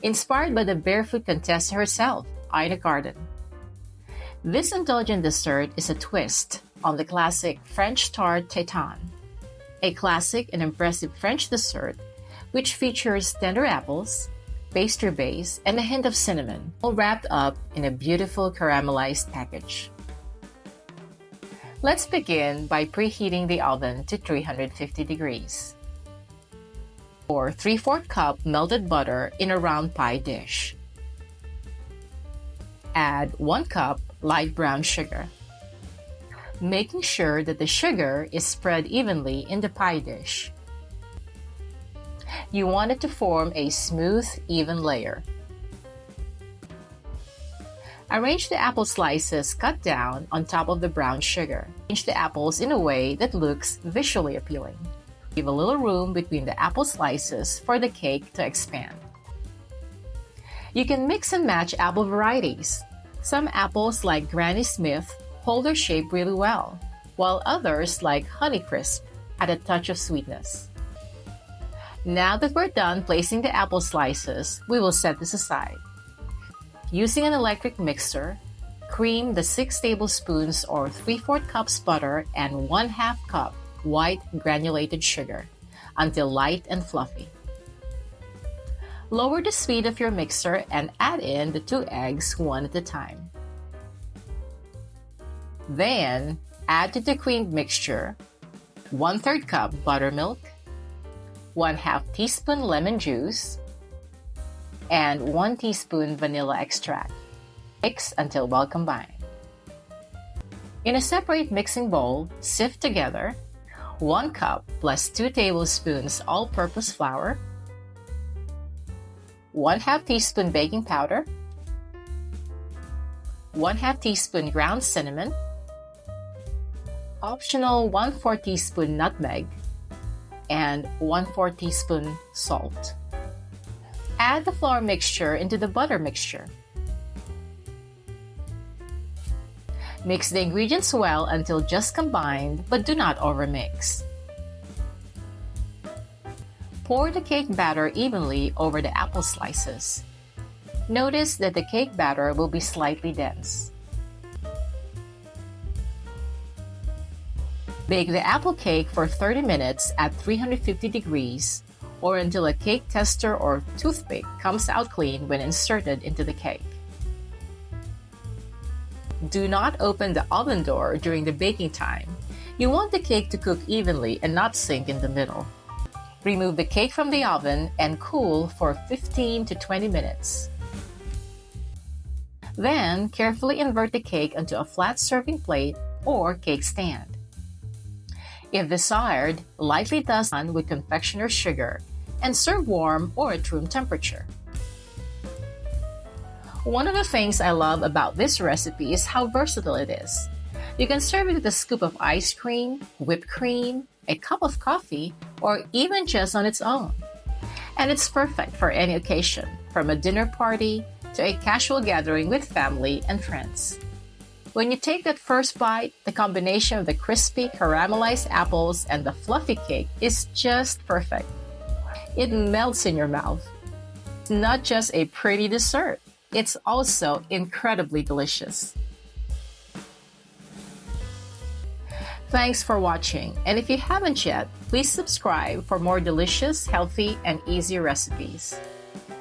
inspired by the barefoot contestant herself, Ina Garten. This indulgent dessert is a twist on the classic French Tarte Tatin, a classic and impressive French dessert which features tender apples, pastry base, and a hint of cinnamon, all wrapped up in a beautiful caramelized package. Let's begin by preheating the oven to 350 degrees. Pour 3/4 cup melted butter in a round pie dish. Add 1 cup light brown sugar, making sure that the sugar is spread evenly in the pie dish. You want it to form a smooth, even layer. Arrange the apple slices cut down on top of the brown sugar. Arrange the apples in a way that looks visually appealing. Give a little room between the apple slices for the cake to expand. You can mix and match apple varieties. Some apples like Granny Smith hold their shape really well, while others like Honeycrisp add a touch of sweetness. Now that we're done placing the apple slices, we will set this aside. Using an electric mixer, cream the 6 tablespoons or 3/4 cups butter and 1/2 cup white granulated sugar until light and fluffy. Lower the speed of your mixer and add in the 2 eggs one at a time. Then, add to the creamed mixture 1/3 cup buttermilk, 1/2 teaspoon lemon juice, and 1 teaspoon vanilla extract. Mix until well combined. In a separate mixing bowl, sift together 1 cup plus 2 tablespoons all-purpose flour, 1/2 teaspoon baking powder, 1/2 teaspoon ground cinnamon, optional 1/4 teaspoon nutmeg, and 1/4 teaspoon salt. Add the flour mixture into the butter mixture. Mix the ingredients well until just combined, but do not overmix. Pour the cake batter evenly over the apple slices. Notice that the cake batter will be slightly dense. Bake the apple cake for 30 minutes at 350 degrees or until a cake tester or toothpick comes out clean when inserted into the cake. Do not open the oven door during the baking time. You want the cake to cook evenly and not sink in the middle. Remove the cake from the oven and cool for 15 to 20 minutes. Then, carefully invert the cake onto a flat serving plate or cake stand. If desired, lightly dust on with confectioner's sugar and serve warm or at room temperature. One of the things I love about this recipe is how versatile it is. You can serve it with a scoop of ice cream, whipped cream, a cup of coffee, or even just on its own. And it's perfect for any occasion, from a dinner party to a casual gathering with family and friends. When you take that first bite, the combination of the crispy caramelized apples and the fluffy cake is just perfect. It melts in your mouth. It's not just a pretty dessert, it's also incredibly delicious. Thanks for watching, and if you haven't yet, please subscribe for more delicious, healthy, and easy recipes.